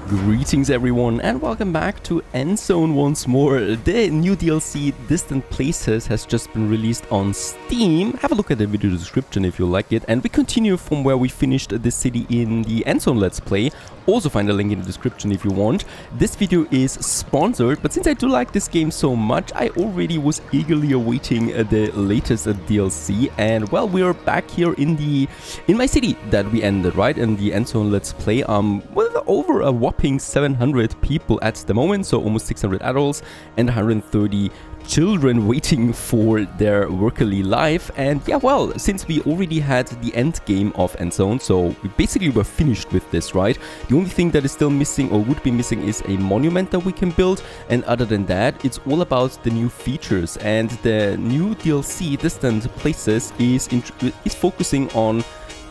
Greetings everyone and welcome back to Endzone once more. The new DLC Distant Places has just been released on Steam. Have a look at the video description if you like it. And we continue from where we finished the city in the Endzone Let's Play. Also find a link in the description if you want. This video is sponsored, but since I do like this game so much, I already was eagerly awaiting the latest DLC. And well, we are back here in my city that we ended, right? In the Endzone Let's Play. With over a whopping 700 people at the moment, so almost 600 adults and 130 children waiting for their workily life. And yeah, well, since we already had the end game of Endzone, so we basically were finished with this, right? The only thing that is still missing or would be missing is a monument that we can build, and other than that, it's all about the new features. And the new DLC Distant Places is focusing on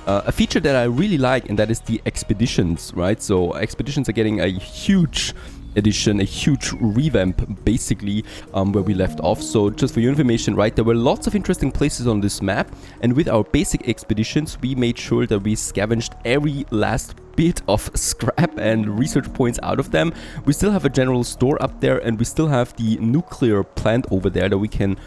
a feature that I really like, and that is the expeditions, right? So expeditions are getting a huge addition, a huge revamp, basically, where we left off. So just for your information, right, there were lots of interesting places on this map, and with our basic expeditions, we made sure that we scavenged every last bit of scrap and research points out of them. We still have a general store up there, and we still have the nuclear plant over there that we can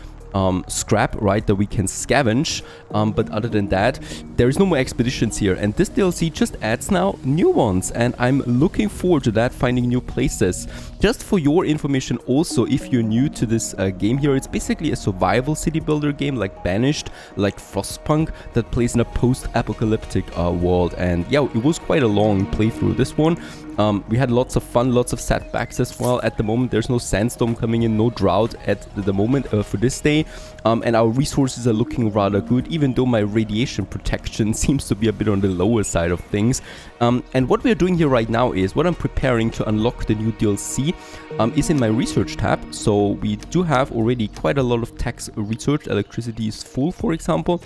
scrap, right, that we can scavenge, but other than that, there is no more expeditions here, and this DLC just adds now new ones, and I'm looking forward to that, finding new places. Just for your information also, if you're new to this game here, it's basically a survival city builder game like Banished, like Frostpunk, that plays in a post-apocalyptic world. And yeah, it was quite a long playthrough, this one. We had lots of fun, lots of setbacks as well. At the moment, there's no sandstorm coming in, no drought at the moment for this day. And our resources are looking rather good, even though my radiation protection seems to be a bit on the lower side of things. And what we're doing here right now is, what I'm preparing to unlock the new DLC is in my research tab. So we do have already quite a lot of tax research. Electricity is full, for example.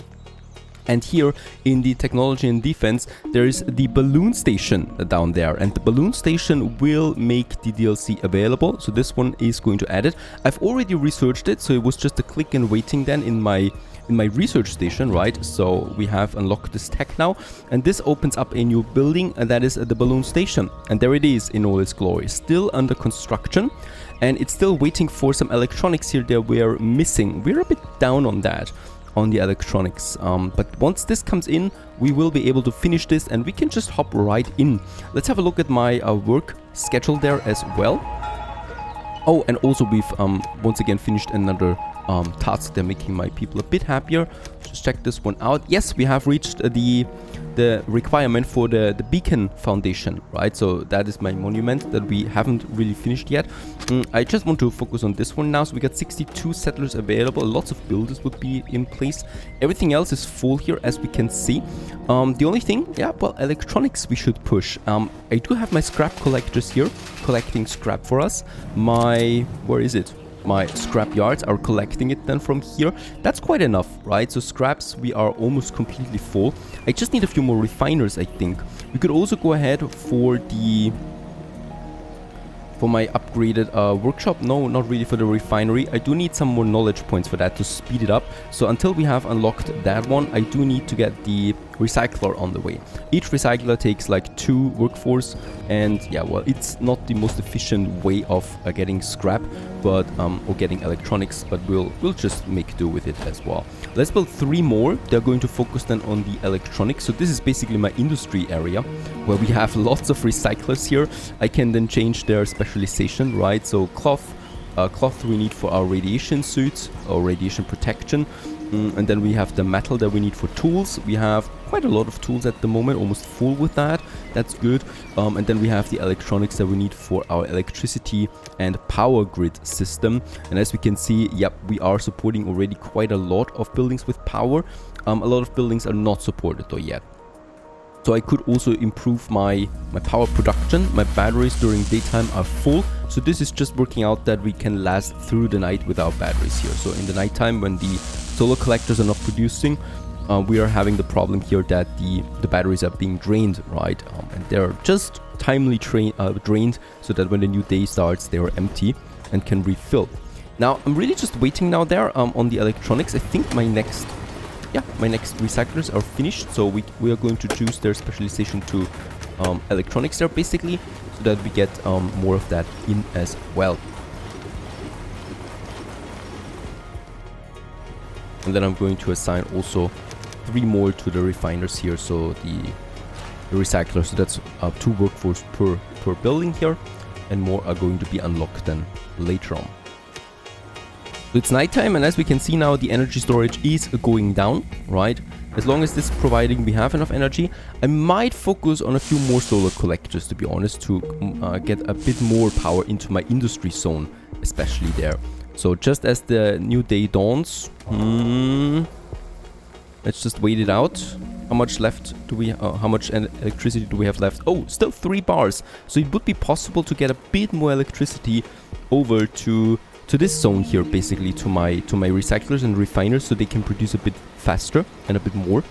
And here in the technology and defense, there is the balloon station down there, and the balloon station will make the DLC available. So this one is going to add it. I've already researched it, so it was just a click and waiting then in my research station, right? So we have unlocked this tech now, and this opens up a new building, and that is the balloon station. And there it is in all its glory, still under construction, and it's still waiting for some electronics here that we're missing. We're a bit down on that, on the electronics, but once this comes in, we will be able to finish this, and we can just hop right in. Let's have a look at my work schedule there as well. Oh, and also we've once again finished another task. They're making my people a bit happier. Just check this one out. Yes, we have reached the requirement for the beacon foundation, right? So that is my monument that we haven't really finished yet. I just want to focus on this one now. So we got 62 settlers available. Lots of builders would be in place. Everything else is full here, as we can see. The only thing, yeah, well, electronics we should push. I do have my scrap collectors here collecting scrap for us. Where is it? My scrap yards are collecting it then from here. That's quite enough, right? So scraps, we are almost completely full. I just need a few more refiners, I think. We could also go ahead for my upgraded workshop. No, not really for the refinery. I do need some more knowledge points for that to speed it up. So until we have unlocked that one, I do need to get the recycler on the way. Each recycler takes like 2 workforce, and yeah, well, it's not the most efficient way of getting scrap, but or getting electronics, but we'll just make do with it as well. Let's build 3 more. They're going to focus then on the electronics. So this is basically my industry area, where we have lots of recyclers here. I can then change their specialization, right? So cloth we need for our radiation suits or radiation protection. And then we have the metal that we need for tools. We have quite a lot of tools at the moment, almost full with that. That's good. And then we have the electronics that we need for our electricity and power grid system. And as we can see, yep, we are supporting already quite a lot of buildings with power. A lot of buildings are not supported though yet. So I could also improve my power production. My batteries during daytime are full. So this is just working out that we can last through the night with our batteries here. So in the nighttime, when the solar collectors are not producing, we are having the problem here that the batteries are being drained, right? And they're just timely drained, so that when the new day starts, they are empty and can refill. Now, I'm really just waiting now there on the electronics. I think my next recyclers are finished, so we are going to choose their specialization to electronics there, basically. so that we get more of that in as well. And then I'm going to assign also 3 more to the refiners here, so the recyclers. So that's 2 workforce per building here, and more are going to be unlocked then later on. So it's nighttime, and as we can see now, the energy storage is going down, right? As long as this is providing we have enough energy, I might focus on a few more solar collectors, to be honest, to get a bit more power into my industry zone, especially there. So just as the new day dawns, let's just wait it out. How much left do we, how much electricity do we have left? Oh, still 3 bars. So it would be possible to get a bit more electricity over to this zone here, basically to my recyclers and refiners, so they can produce a bit faster and a bit more.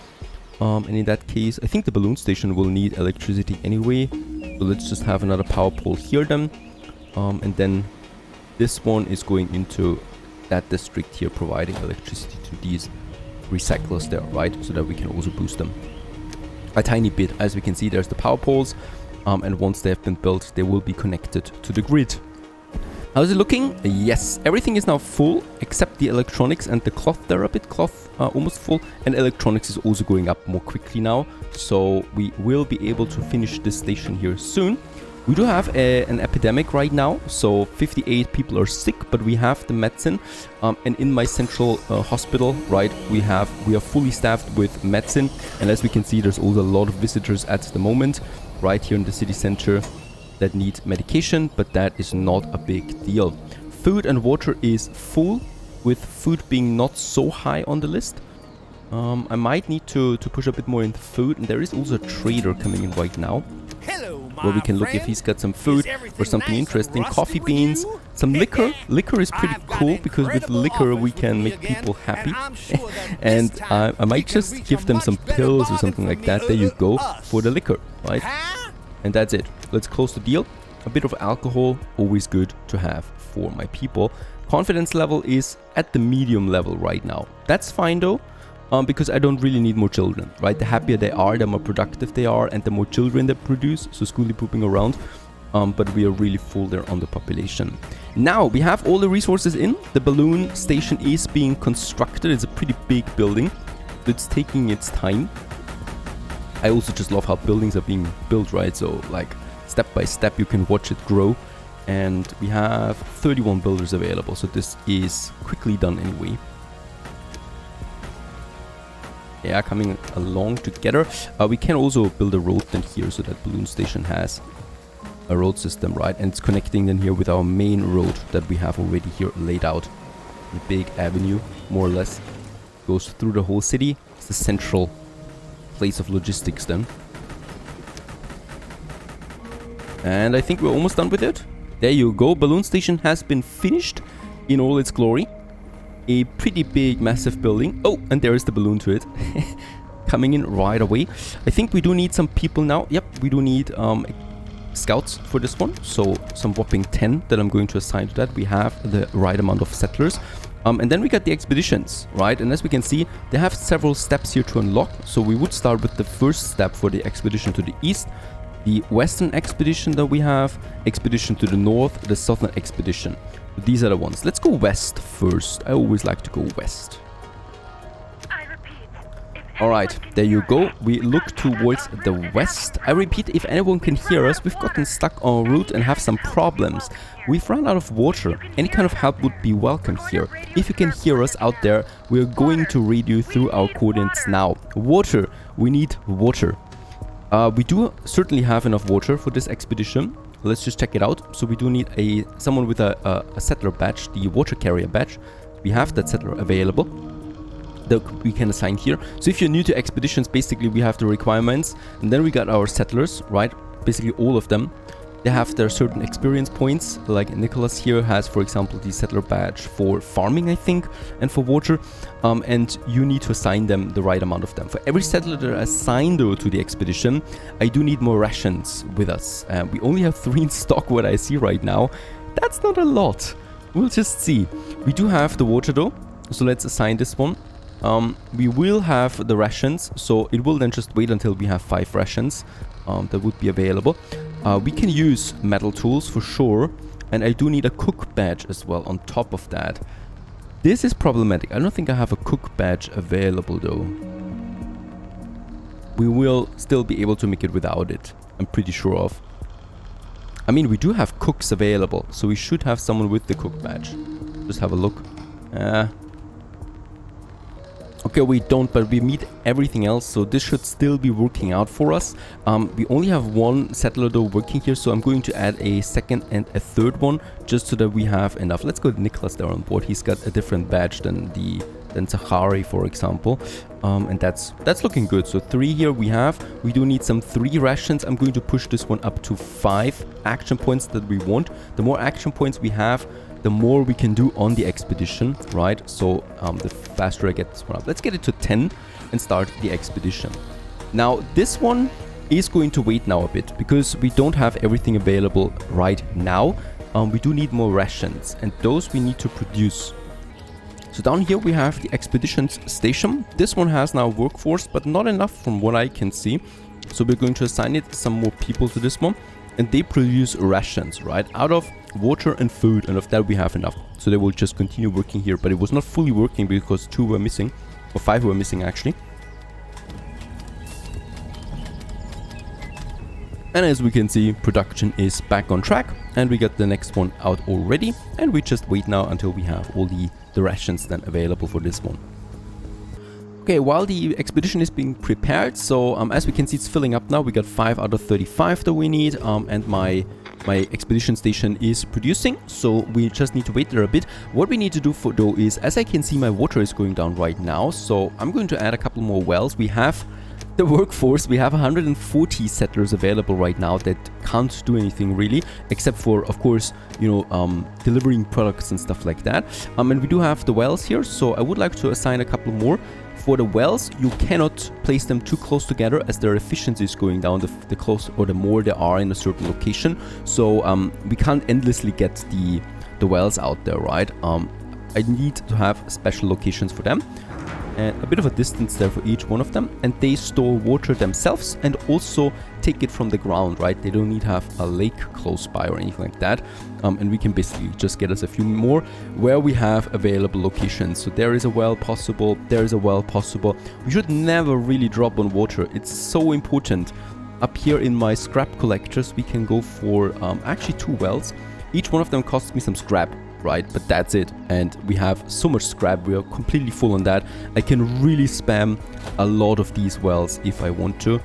And in that case, I think the balloon station will need electricity anyway. So let's just have another power pole here then. And then this one is going into that district here, providing electricity to these recyclers there, right? So that we can also boost them a tiny bit. As we can see, there's the power poles, and once they have been built, they will be connected to the grid. How's it looking? Yes, everything is now full except the electronics and the cloth. They're a bit almost full, and electronics is also going up more quickly now, so we will be able to finish this station here soon. We do have an epidemic right now, so 58 people are sick, but we have the medicine. And in my central hospital, right, we are fully staffed with medicine. And as we can see, there's also a lot of visitors at the moment, right here in the city center, that need medication, but that is not a big deal. Food and water is full, with food being not so high on the list. I might need to push a bit more into food, and there is also a trader coming in right now. Where we can look if he's got some food or something interesting. Coffee beans, some liquor. Liquor is pretty cool, because with liquor we can make people happy. And I might just give them some pills or something like that. There you go, for the liquor, right? And that's it. Let's close the deal. A bit of alcohol, always good to have for my people. Confidence level is at the medium level right now. That's fine though. Because I don't really need more children, right? The happier they are, the more productive they are, and the more children they produce, so schoolie pooping around. But we are really full there on the population. Now, we have all the resources in. The balloon station is being constructed. It's a pretty big building. It's taking its time. I also just love how buildings are being built, right? So, like, step by step, you can watch it grow. And we have 31 builders available, so this is quickly done anyway. They are coming along together. We can also build a road then here, so that balloon station has a road system, right? And it's connecting then here with our main road that we have already here laid out. The big avenue, more or less, goes through the whole city. It's the central place of logistics then. And I think we're almost done with it. There you go. Balloon station has been finished in all its glory. A pretty big, massive building. Oh, and there is the balloon to it. Coming in right away. I think we do need some people now. Yep, we do need scouts for this one. So some whopping 10 that I'm going to assign to that. We have the right amount of settlers. And then we got the expeditions, right? And as we can see, they have several steps here to unlock. So we would start with the first step for the expedition to the east. The western expedition that we have. Expedition to the north. The southern expedition. These are the ones. Let's go west first. I always like to go west. Alright, there you go. We look towards the west. I repeat, if anyone can hear us, we've gotten stuck en route and have some problems. We've run out of water. Any kind of help would be welcome here. If you can hear us out there, we're going to read you through our coordinates now. Water. We need water. We do certainly have enough water for this expedition. Let's just check it out. So we do need someone with a settler badge, the water carrier badge. We have that settler available that we can assign here. So if you're new to expeditions, basically we have the requirements, and then we got our settlers, right? Basically all of them. They have their certain experience points, like Nicholas here has, for example, the settler badge for farming, I think, and for water. And you need to assign them the right amount of them. For every settler that are assigned though to the expedition, I do need more rations with us. We only have 3 in stock, what I see right now. That's not a lot. We'll just see. We do have the water though, so let's assign this one. We will have the rations, so it will then just wait until we have 5 rations that would be available. We can use metal tools for sure. And I do need a cook badge as well on top of that. This is problematic. I don't think I have a cook badge available though. We will still be able to make it without it. I'm pretty sure of. I mean, we do have cooks available, so we should have someone with the cook badge. Just have a look. Okay, we don't, but we meet everything else, so this should still be working out for us. We only have one settler though working here, so I'm going to add a second and a third one, just so that we have enough. Let's go to Nicholas there on board. He's got a different badge than Zachary, for example. And that's looking good. So 3 here we have. We do need some 3 rations. I'm going to push this one up to 5 action points that we want. The more action points we have, the more we can do on the expedition, right? So the faster I get this one up. Let's get it to 10 and start the expedition. Now this one is going to wait now a bit because we don't have everything available right now. We do need more rations, and those we need to produce. So down here we have the expeditions station. This one has now workforce, but not enough from what I can see. So we're going to assign it some more people to this one, and they produce rations, right? Out of water and food, and of that we have enough. So they will just continue working here, but it was not fully working because 2 were missing, or 5 were missing actually. And as we can see, production is back on track, and we got the next one out already, and we just wait now until we have all the rations then available for this one. Okay, while the expedition is being prepared, so as we can see, it's filling up now. We got 5 out of 35 that we need, and my expedition station is producing, so we just need to wait there a bit. What we need to do for though is, as I can see, my water is going down right now, so I'm going to add a couple more wells. We have the workforce. We have 140 settlers available right now that can't do anything really, except for, of course, you know, delivering products and stuff like that. And we do have the wells here, so I would like to assign a couple more. For the wells, you cannot place them too close together as their efficiency is going down the closer or the more they are in a certain location. So we can't endlessly get the wells out there, right? I need to have special locations for them, and a bit of a distance there for each one of them, and they store water themselves and also take it from the ground, right? They don't need to have a lake close by or anything like that, and we can basically just get us a few more where we have available locations. So there is a well possible, there is a well possible. We should never really drop on water. It's so important. Up here in my scrap collectors, we can go for actually 2 wells. Each one of them costs me some scrap, right? But that's it, and we have so much scrap. We are completely full on that. I can really spam a lot of these wells if I want to,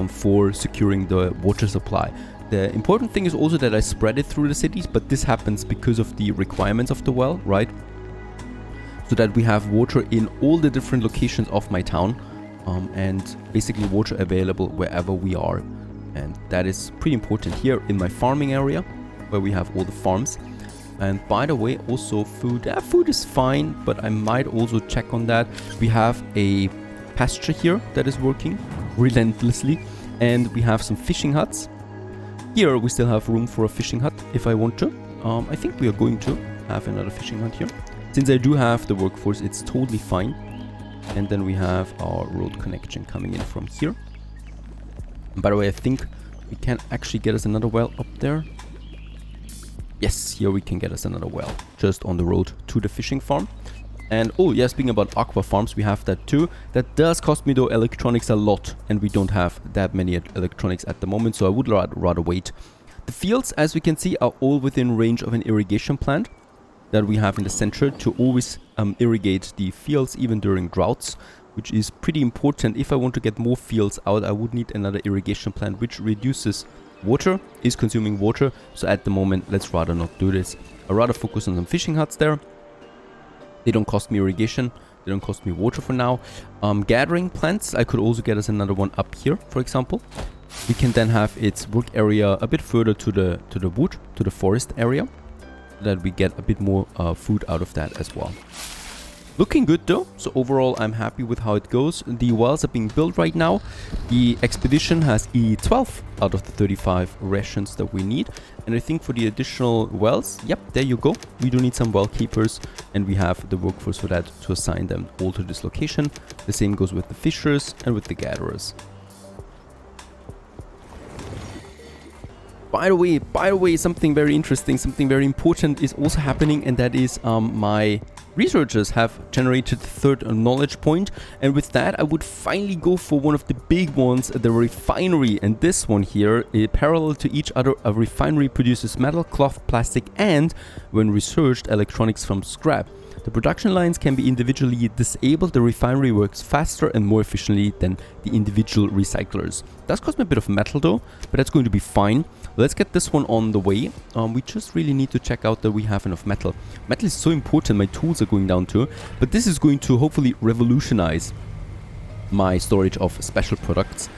for securing the water supply. The important thing is also that I spread it through the cities, but this happens because of the requirements of the well, right? So that we have water in all the different locations of my town, and basically water available wherever we are. And that is pretty important here in my farming area, where we have all the farms. And by the way, also food. Food is fine, but I might also check on that. We have a pasture here that is working relentlessly, and we have some fishing huts. Here we still have room for a fishing hut if I want to. I think we are going to have another fishing hut here. Since I do have the workforce, it's totally fine. And then we have our road connection coming in from here. And by the way, I think we can actually get us another well up there. Yes, here we can get us another well, just on the road to the fishing farm. And oh yeah, speaking about aqua farms, we have that too. That does cost me though electronics a lot, and we don't have that many electronics at the moment, so I would rather wait. The fields, as we can see, are all within range of an irrigation plant that we have in the center to always irrigate the fields even during droughts, which is pretty important. If I want to get more fields out, I would need another irrigation plant, which reduces water, is consuming water. So at the moment, let's rather not do this. I'd rather focus on some fishing huts there. They don't cost me irrigation, they don't cost me water for now. Gathering plants, I could also get us another one up here, for example. We can then have its work area a bit further to the wood, to the forest area, so that we get a bit more food out of that as well. Looking good though, so overall I'm happy with how it goes. The wells are being built right now. The expedition has 12 out of the 35 rations that we need. And I think for the additional wells, yep, there you go. We do need some well keepers, and we have the workforce for that to assign them all to this location. The same goes with the fishers and with the gatherers. By the way, something very interesting, something very important is also happening, and that is my researchers have generated the third knowledge point, and with that I would finally go for one of the big ones, the refinery. And this one here, parallel to each other, a refinery produces metal, cloth, plastic, and, when researched, electronics from scrap. The production lines can be individually disabled. The refinery works faster and more efficiently than the individual recyclers. Does cost me a bit of metal though, but that's going to be fine. Let's get this one on the way. We just really need to check out that we have enough metal. Metal is so important, my tools are going down too, but this is going to hopefully revolutionize my storage of special products,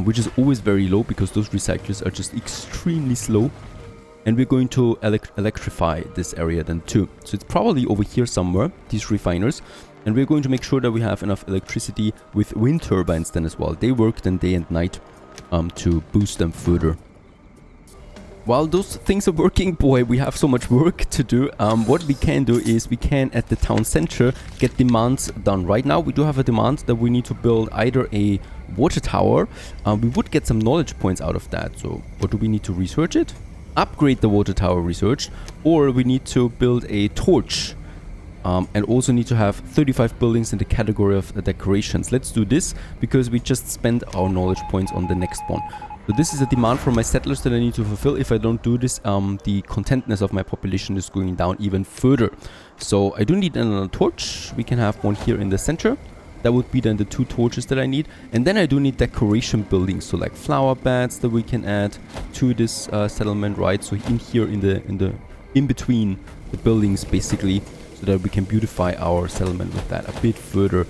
which is always very low because those recyclers are just extremely slow. And we're going to electrify this area then too. So it's probably over here somewhere, these refiners. And we're going to make sure that we have enough electricity with wind turbines then as well. They work then day and night to boost them further. While those things are working, boy, we have so much work to do. What we can do is we can, at the town center, get demands done. Right now, we do have a demand that we need to build either a water tower. We would get some knowledge points out of that. So what do we need to research it? Upgrade the water tower researched, or we need to build a torch, and also need to have 35 buildings in the category of decorations. Let's do this because we just spent our knowledge points on the next one. So this is a demand from my settlers that I need to fulfill. If I don't do this, the contentness of my population is going down even further. So I do need another torch. We can have one here in the center. That would be then the 2 torches that I need. And then I do need decoration buildings, so like flower beds that we can add to this settlement, right? So in here, in between the buildings, basically, so that we can beautify our settlement with that a bit further.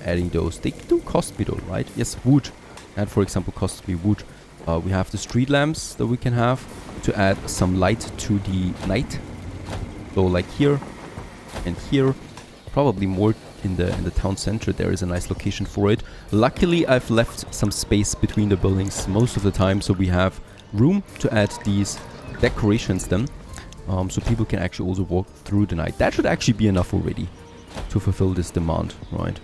Adding those, they do cost me though, right? Yes, wood. That, for example, costs me wood. We have the street lamps that we can have to add some light to the night. So like here and here, probably more. In the town center, there is a nice location for it. Luckily, I've left some space between the buildings most of the time, so we have room to add these decorations then, so people can actually also walk through the night. That should actually be enough already to fulfill this demand, right?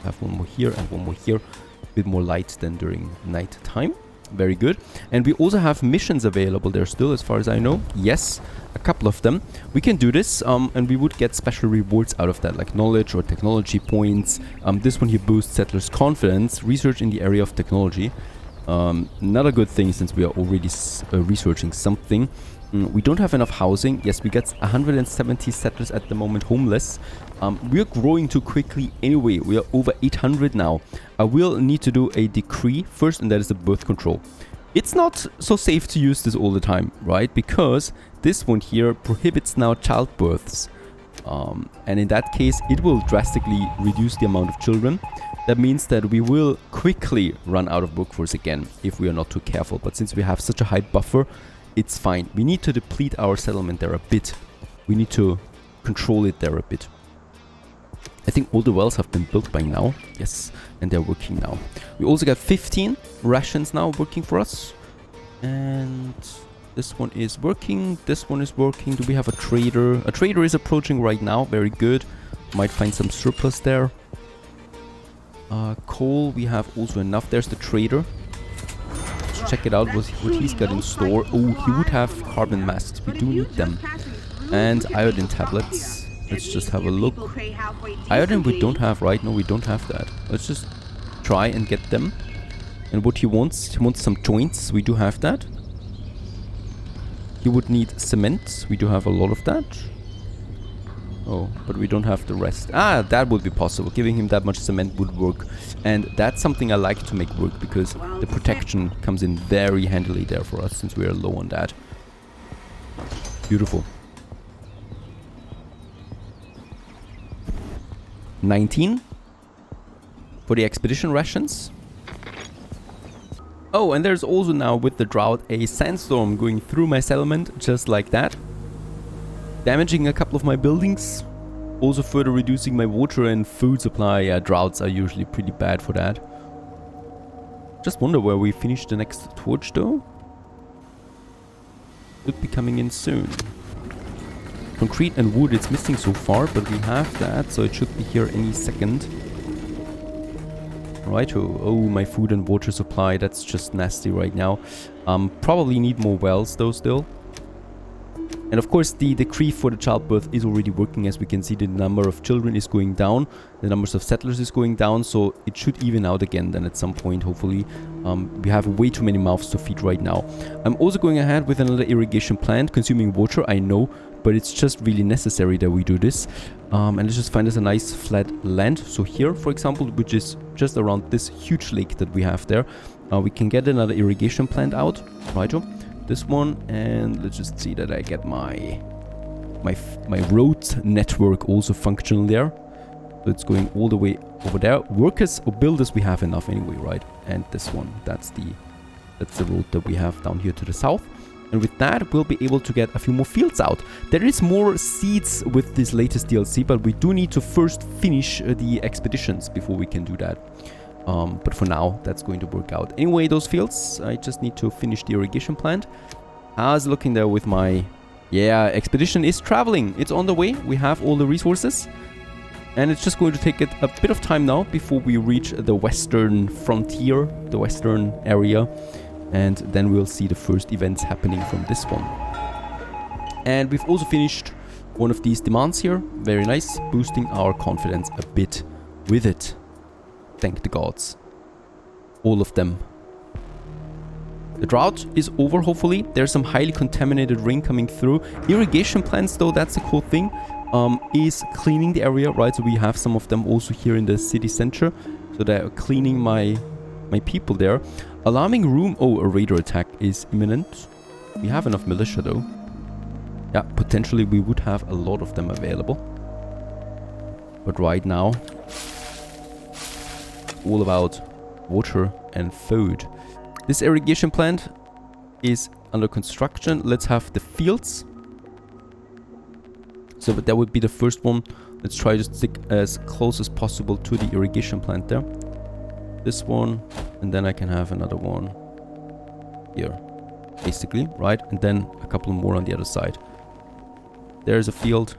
Have one more here and one more here. A bit more light than during night time. Very good. And we also have missions available there still, as far as I know. Yes, a couple of them. We can do this, and we would get special rewards out of that, like knowledge or technology points. This one here boosts settlers' confidence. Research in the area of technology. Not a good thing since we are already researching something. We don't have enough housing. Yes, we get 170 settlers at the moment homeless. We are growing too quickly anyway. We are over 800 now. I will need to do a decree first, and that is the birth control. It's not so safe to use this all the time, right? Because this one here prohibits now childbirths. And in that case, it will drastically reduce the amount of children. That means that we will quickly run out of workforce again if we are not too careful. But since we have such a high buffer, it's fine. We need to deplete our settlement there a bit. We need to control it there a bit. I think all the wells have been built by now. Yes, and they're working now. We also got 15 rations now working for us. And this one is working. This one is working. Do we have a trader? A trader is approaching right now. Very good. Might find some surplus there. Coal, we have also enough. There's the trader. Let's check it out, what he's got in store. Oh, he would have carbon masks. We do need them. And iodine tablets. Let's just have a look. Iodine we don't have, right? No, we don't have that. Let's just try and get them. And what he wants some joints. We do have that. He would need cement. We do have a lot of that. Oh, but we don't have the rest. Ah, that would be possible. Giving him that much cement would work. And that's something I like to make work, because the protection comes in very handily there for us, since we are low on that. Beautiful. 19 for the expedition rations. Oh, and there's also now, with the drought, a sandstorm going through my settlement, just like that. Damaging a couple of my buildings. Also further reducing my water and food supply. Yeah, droughts are usually pretty bad for that. Just wonder where we finish the next torch though. Should be coming in soon. Concrete and wood, it's missing so far, but we have that, so it should be here any second. Righto. Oh, my food and water supply, that's just nasty right now. Probably need more wells though still. And of course the decree for the childbirth is already working. As we can see, the number of children is going down, the numbers of settlers is going down, so it should even out again then at some point, hopefully. We have way too many mouths to feed right now. I'm also going ahead with another irrigation plant, consuming water, I know, but it's just really necessary that we do this. And let's just find us a nice flat land. So here, for example, which is just around this huge lake that we have there, we can get another irrigation plant out, righto. This one, and let's just see that I get my road network also functional there. So it's going all the way over there. Workers or builders we have enough anyway, right? And this one, that's the road that we have down here to the south. And with that, we'll be able to get a few more fields out. There is more seeds with this latest DLC, but we do need to first finish the expeditions before we can do that. But for now, that's going to work out. Anyway, those fields, I just need to finish the irrigation plant. I was looking there with my... Yeah, expedition is traveling. It's on the way. We have all the resources. And it's just going to take a bit of time now before we reach the western frontier, the western area. And then we'll see the first events happening from this one. And we've also finished one of these demands here. Very nice. Boosting our confidence a bit with it. Thank the gods. All of them. The drought is over, hopefully. There's some highly contaminated rain coming through. Irrigation plants, though, that's a cool thing. Is cleaning the area, right? So we have some of them also here in the city center. So they're cleaning my people there. Alarming room. Oh, a raider attack is imminent. We have enough militia, though. Yeah, potentially we would have a lot of them available. But right now... all about water and food. This irrigation plant is under construction. Let's have the fields. So that would be the first one. Let's try to stick as close as possible to the irrigation plant there. This one, and then I can have another one here, basically, right? And then a couple more on the other side. There's a field.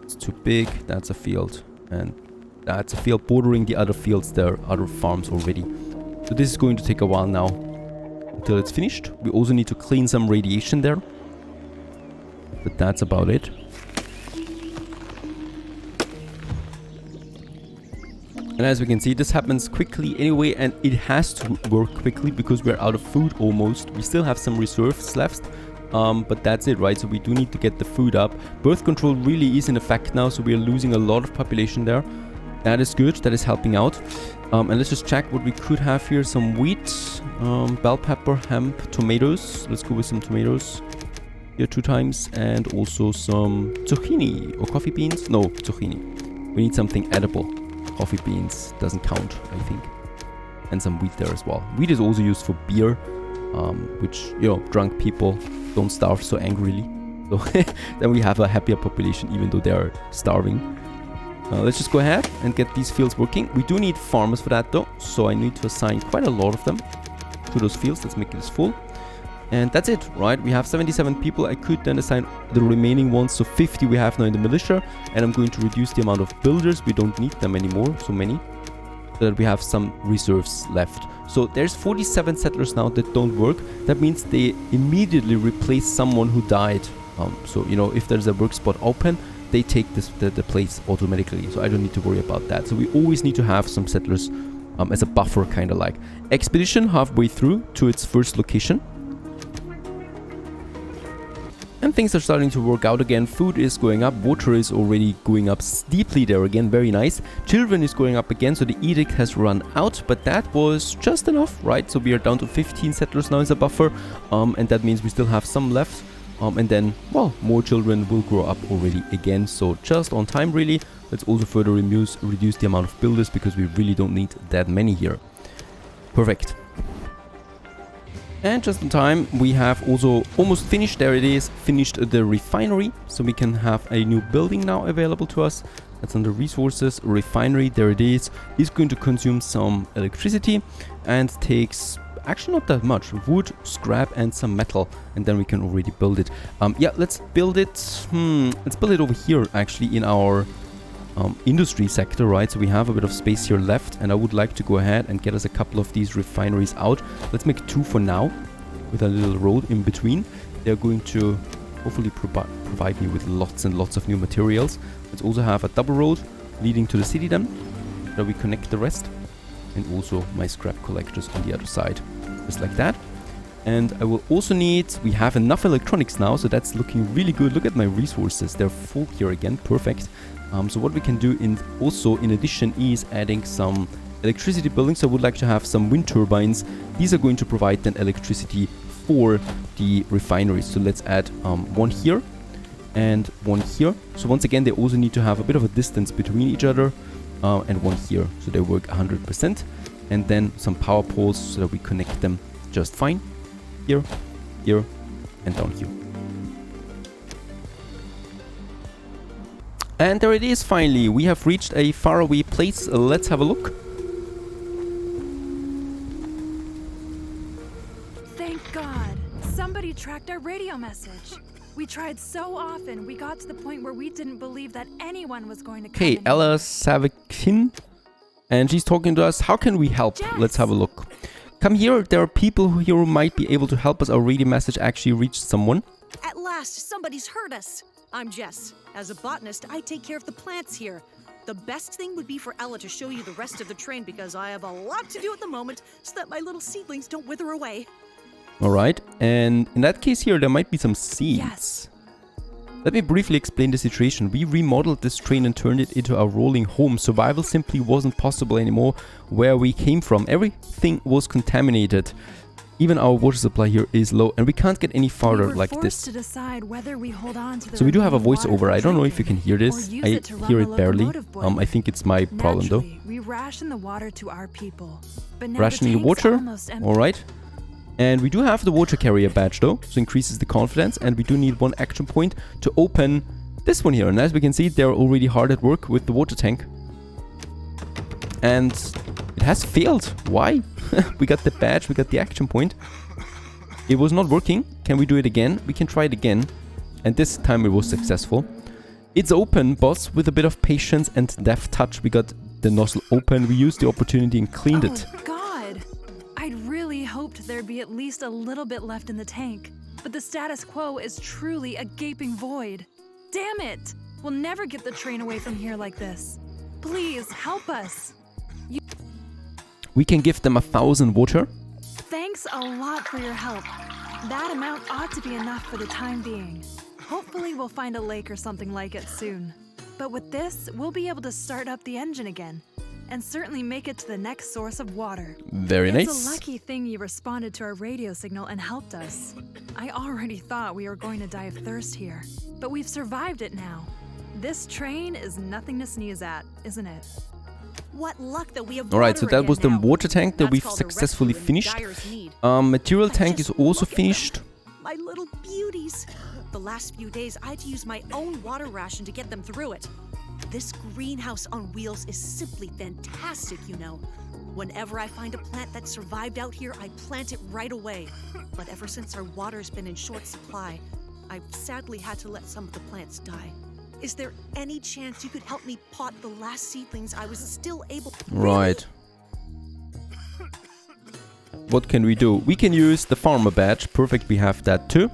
It's too big. That's a field. And that's a field bordering the other fields. There are other farms already. So this is going to take a while now until it's finished. We also need to clean some radiation there. But that's about it. And as we can see, this happens quickly anyway, and it has to work quickly because we're out of food almost. We still have some reserves left. But that's it, right? So we do need to get the food up. Birth control really is in effect now, so we are losing a lot of population there. That is good. That is helping out. And let's just check what we could have here. Some wheat, bell pepper, hemp, tomatoes. Let's go with some tomatoes here 2 times. And also some zucchini or coffee beans. No, zucchini. We need something edible. Coffee beans doesn't count, I think. And some wheat there as well. Wheat is also used for beer, which, you know, drunk people don't starve so angrily. So then we have a happier population even though they are starving. Let's just go ahead and get these fields working. We do need farmers for that though, so I need to assign quite a lot of them to those fields. Let's make this full. And that's it, right? We have 77 people. I could then assign the remaining ones, so 50 we have now in the militia. And I'm going to reduce the amount of builders. We don't need them anymore, so many. So that we have some reserves left. So there's 47 settlers now that don't work. That means they immediately replace someone who died. So, you know, if there's a work spot open, they take the place automatically. So I don't need to worry about that. So we always need to have some settlers as a buffer, kind of like. Expedition halfway through to its first location. And things are starting to work out again. Food is going up. Water is already going up steeply there again. Very nice. Children is going up again. So the edict has run out. But that was just enough, right? So we are down to 15 settlers now as a buffer. And that means we still have some left. And then, well, more children will grow up already again. So just on time, really. Let's also further reduce the amount of builders because we really don't need that many here. Perfect. And just in time, we have also almost finished, there it is, finished the refinery. So we can have a new building now available to us. That's under resources, refinery, there it is. It's going to consume some electricity and takes actually not that much. Wood, scrap and some metal. And then we can already build it. Yeah, let's build it. Let's build it over here actually in our industry sector, right? So we have a bit of space here left, and I would like to go ahead and get us a couple of these refineries out. Let's make 2 for now, with a little road in between. They're going to hopefully provide me with lots and lots of new materials. Let's also have a double road leading to the city then, where we connect the rest. And also my scrap collectors on the other side, just like that. And I will also need, we have enough electronics now, so that's looking really good. Look at my resources, they're full here again, perfect. So what we can do in addition is adding some electricity buildings. I would like to have some wind turbines. These are going to provide then electricity for the refineries. So let's add one here and one here. So once again, they also need to have a bit of a distance between each other, and one here, so they work 100%. And then some power poles so that we connect them just fine. Here, here, and down here. And there it is finally. We have reached a faraway place. Let's have a look. Thank God. Somebody tracked our radio message. We tried so often, we got to the point where we didn't believe that anyone was going to come. Okay, Ella Savikin. And she's talking to us. How can we help? Jess. Let's have a look. Come here. There are people here who might be able to help us. Our radio message actually reached someone. At last, somebody's heard us. I'm Jess. As a botanist, I take care of the plants here. The best thing would be for Ella to show you the rest of the train because I have a lot to do at the moment so that my little seedlings don't wither away. All right. And in that case here, there might be some seeds. Yes. Let me briefly explain the situation. We remodeled this train and turned it into a rolling home. Survival simply wasn't possible anymore where we came from. Everything was contaminated. Even our water supply here is low, and we can't get any farther like this. To decide whether we hold on to the So we do have a remaining water voiceover. for I don't know if you drinking can hear or this. use I it to run hear the it barely. locomotive boiler. I think it's my problem though. Naturally, we ration the water to our people. But now Rationing the tank's water. almost empty. All right. And we do have the water carrier badge though, so increases the confidence. And we do need one action point to open this one here. And as we can see, they're already hard at work with the water tank. And it has failed. Why? We got the badge, we got the action point. It was not working. Can we do it again? We can try it again. And this time it was successful. It's open, boss. With a bit of patience and deft touch, we got the nozzle open. We used the opportunity and cleaned it. Oh, God. I'd really hoped there'd be at least a little bit left in the tank. But the status quo is truly a gaping void. Damn it! We'll never get the train away from here like this. Please, help us. We can give them 1,000 water. Thanks a lot for your help. That amount ought to be enough for the time being. Hopefully we'll find a lake or something like it soon. But with this, we'll be able to start up the engine again. And certainly make it to the next source of water. Very It's nice. a lucky thing you responded to our radio signal and helped us. I already thought we were going to die of thirst here. But we've survived it now. This train is nothing to sneeze at, isn't it? What luck that we have All right, so water that was the again now. water tank that That's we've called a successfully rescue in finished. dire's need. Material But tank is just also look at them. finished. My little beauties. The last few days, I had to use my own water ration to get them through it. This greenhouse on wheels is simply fantastic, you know. Whenever I find a plant that survived out here, I plant it right away. But ever since our water's been in short supply, I've sadly had to let some of the plants die. Is there any chance you could help me pot the last seedlings I was still able to... Right. What can we do? We can use the farmer badge. Perfect, we have that too.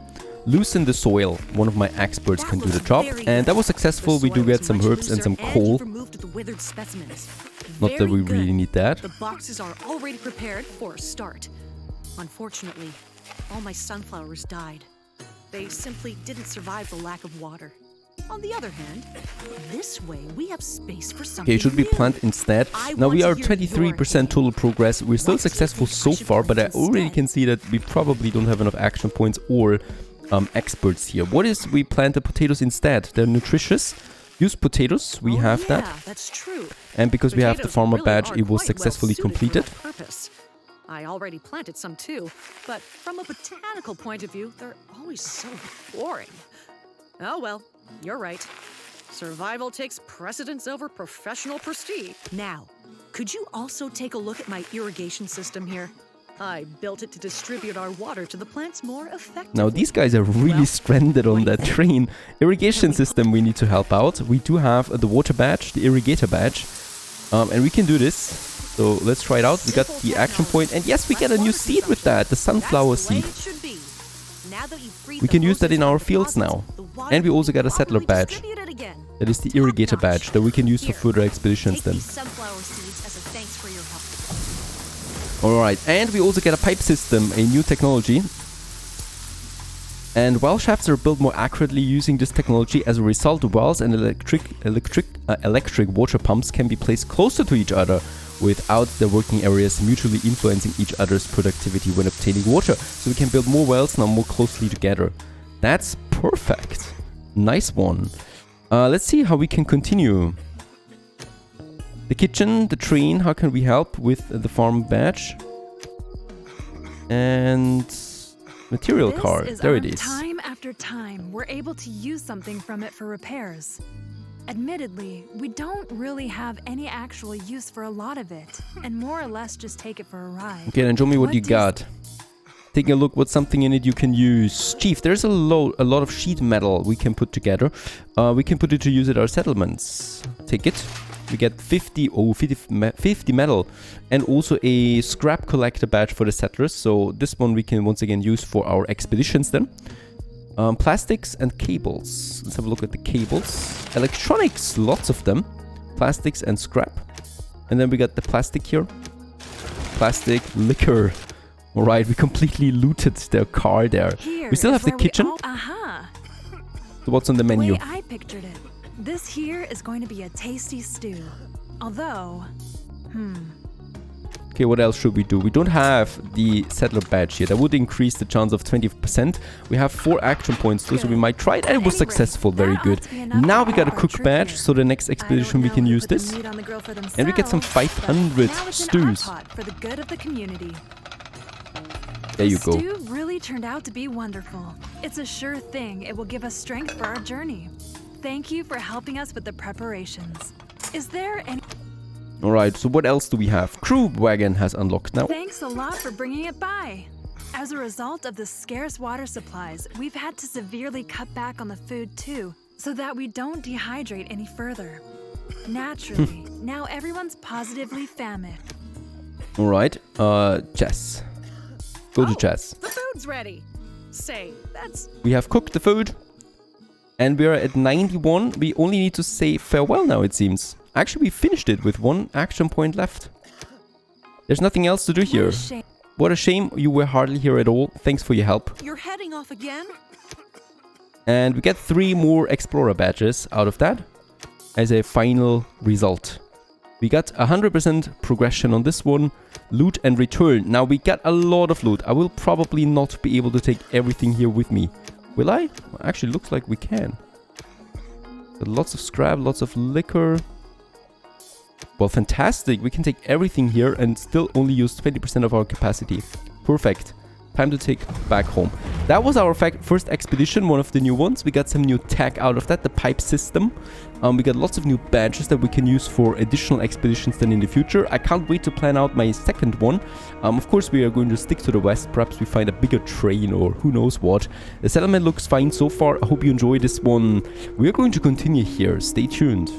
Loosen the soil. One of my experts That can do was the job. very And that was good. successful. The We do soil get was some much herbs and looser, some and coal. you've removed the withered specimens. Not that Very we good. really need that. The boxes are already prepared for a start. Unfortunately, all my sunflowers died. They simply didn't survive the lack of water. On the other hand, this way we have space for something Okay, should we new. plant instead? I Now want we to are hear 23% total progress. We're still What do you successful think I so should far, but I plant already instead? can see that we probably don't have enough action points or experts here. What is we plant the potatoes instead? They're nutritious. Use potatoes. We have yeah, that. That's true. And because we have the Potatoes farmer really badge, are it was quite well successfully suited for completed. that purpose. I already planted some too, but from a botanical point of view, they're always so boring. Oh well, you're right. Survival takes precedence over professional prestige. Now, could you also take a look at my irrigation system here? I built it to distribute our water to the plants more effectively. Now these guys are really stranded on that train. Irrigation system we need to help out. We do have the water badge, the irrigator badge. And we can do this. So let's try it out. We got the action point. And yes, we get a new seed with that, the sunflower seed. We can use that in our fields now. And we also got a settler badge. That is the irrigator badge that we can use for further expeditions then. Alright, and we also get a pipe system, a new technology. And well shafts are built more accurately using this technology. As a result, the wells and electric water pumps can be placed closer to each other without their working areas mutually influencing each other's productivity when obtaining water. So we can build more wells now more closely together. That's perfect. Nice one. Let's see how we can continue. The kitchen, the train, how can we help with the farm badge? And material card, there it is. Time after time, we're able to use something from it for repairs. Admittedly, we don't really have any actual use for a lot of it, and more or less just take it for a ride. Okay, then show me what you got. Taking a look, what's something in it you can use. Chief, there's a lot of sheet metal we can put together. We can put it to use at our settlements. Take it. We get 50 metal and also a scrap collector badge for the settlers. So this one we can once again use for our expeditions then. Plastics and cables. Let's have a look at the cables. Electronics, lots of them. Plastics and scrap. And then we got the plastic here. Plastic, liquor. Alright, we completely looted their car there. We still have the kitchen. So what's on the menu? The way I pictured it. This here is going to be a tasty stew. Although, Okay, what else should we do? We don't have the settler badge here. That would increase the chance of 20%. We have 4 action points though, so we might try it. And it was successful, very good. Now we got a cook badge, so the next expedition we can use this. And we get some 500 stews. For the good of the community. There you go. The stew really turned out to be wonderful. It's a sure thing it will give us strength for our journey. Thank you for helping us with the preparations. Is there any... Alright, so what else do we have? Crew wagon has unlocked now. Thanks a lot for bringing it by. As a result of the scarce water supplies, we've had to severely cut back on the food too, so that we don't dehydrate any further. Naturally, now everyone's positively famished. Alright, Jess. Go to Jess. The food's ready. Say, that's... We have cooked the food. And we are at 91. We only need to say farewell now, it seems. Actually, we finished it with 1 action point left. There's nothing else to do here. What a shame you were hardly here at all. Thanks for your help. You're heading off again? And we get 3 more explorer badges out of that as a final result. We got 100% progression on this one. Loot and return. Now we got a lot of loot. I will probably not be able to take everything here with me. Will I? Well, actually, looks like we can. Got lots of scrap, lots of liquor. Well, fantastic. We can take everything here and still only use 20% of our capacity. Perfect. Time to take back home. That was our first expedition, one of the new ones. We got some new tech out of that, the pipe system. We got lots of new badges that we can use for additional expeditions then in the future. I can't wait to plan out my second one. Of course, we are going to stick to the west. Perhaps we find a bigger train or who knows what. The settlement looks fine so far. I hope you enjoy this one. We are going to continue here. Stay tuned.